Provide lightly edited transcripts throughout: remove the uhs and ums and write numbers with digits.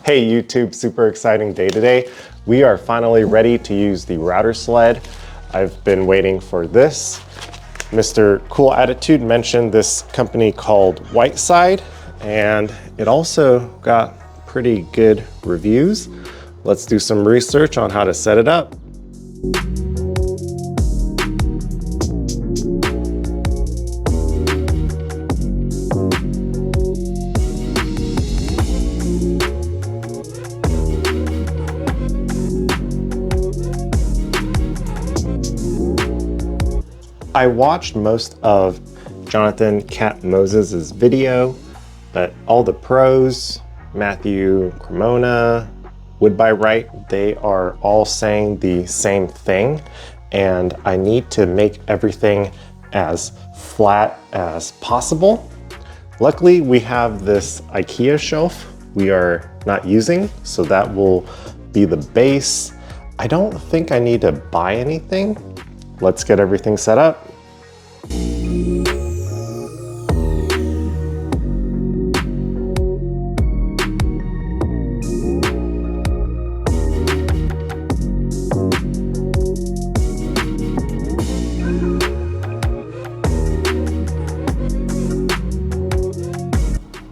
Hey YouTube, super exciting day today. We are finally ready to use the router sled. I've been waiting for this. Mr. Cool Attitude mentioned this company called Whiteside, and it also got pretty good reviews. Let's do some research on how to set it up. I watched most of Jonathan Cat Moses' video, but all the pros, Matthew Cremona, Wood by Right, they are all saying the same thing, and I need to make everything as flat as possible. Luckily, we have this IKEA shelf we are not using, so that will be the base. I don't think I need to buy anything. Let's get everything set up.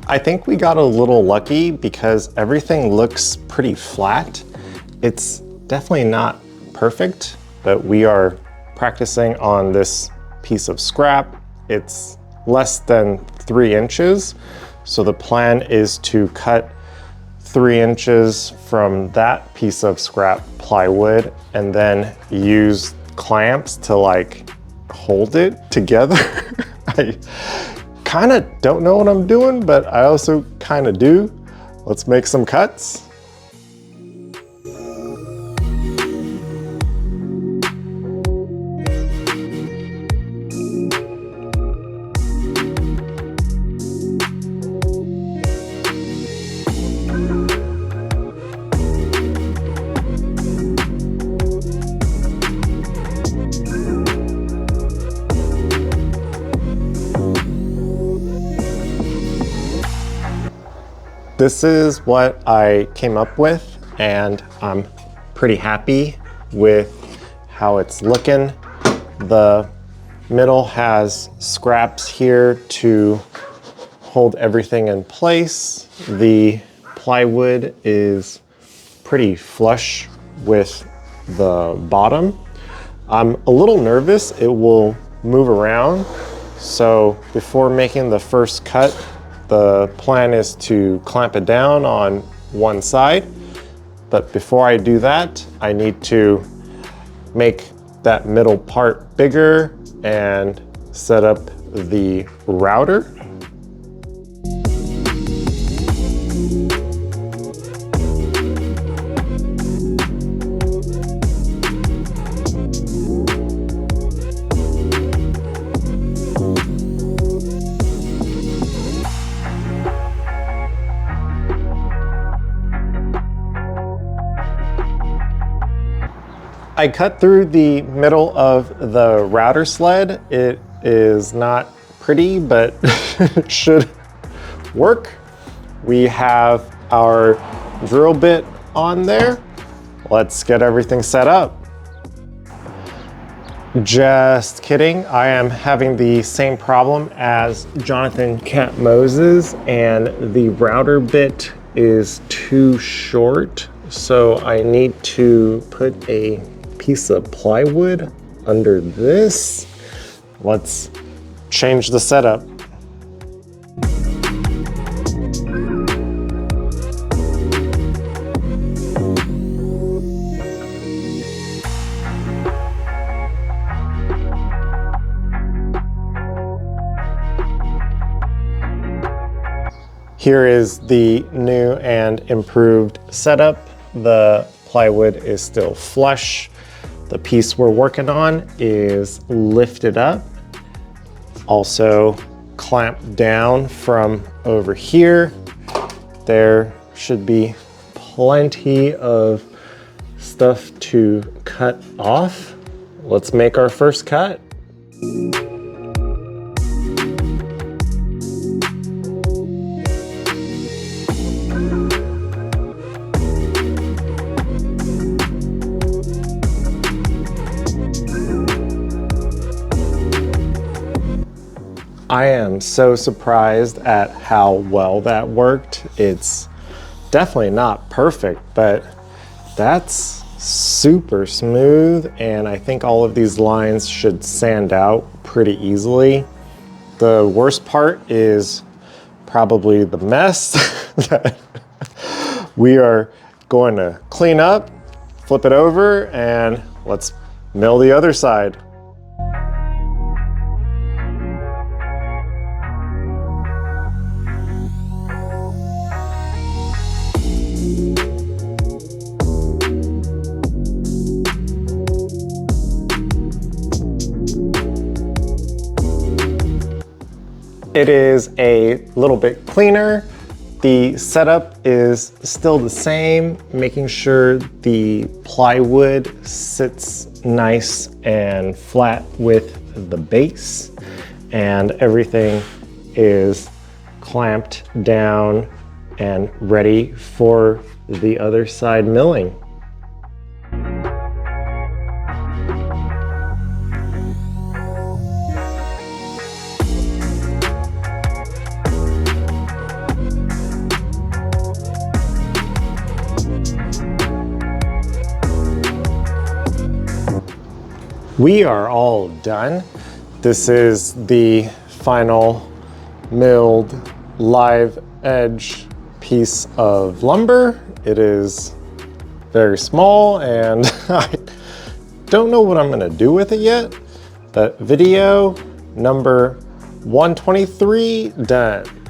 I think we got a little lucky because everything looks pretty flat. It's definitely not perfect, but we are practicing on this piece of scrap. It's less than 3 inches. So the plan is to cut 3 inches from that piece of scrap plywood and then use clamps to like hold it together. I kind of don't know what I'm doing, but I also kind of do. Let's make some cuts. This is what I came up with, and I'm pretty happy with how it's looking. The middle has scraps here to hold everything in place. The plywood is pretty flush with the bottom. I'm a little nervous it will move around, so before making the first cut, the plan is to clamp it down on one side, but before I do that, I need to make that middle part bigger and set up the router. I cut through the middle of the router sled. It is not pretty, but it should work. We have our drill bit on there. Let's get everything set up. Just kidding, I am having the same problem as Jonathan Cat Moses, and the router bit is too short, so I need to put a piece of plywood under this. Let's change the setup. Here is the new and improved setup. The plywood is still flush. The piece we're working on is lifted up, also clamped down from over here. There should be plenty of stuff to cut off. Let's make our first cut. I am so surprised at how well that worked. It's definitely not perfect, but that's super smooth, and I think all of these lines should sand out pretty easily. The worst part is probably the mess that we are going to clean up, flip it over, and let's mill the other side. It is a little bit cleaner. The setup is still the same, making sure the plywood sits nice and flat with the base, and everything is clamped down and ready for the other side milling. We are all done. This is the final milled live edge piece of lumber. It is very small and I don't know what I'm gonna do with it yet, but video number 123 done.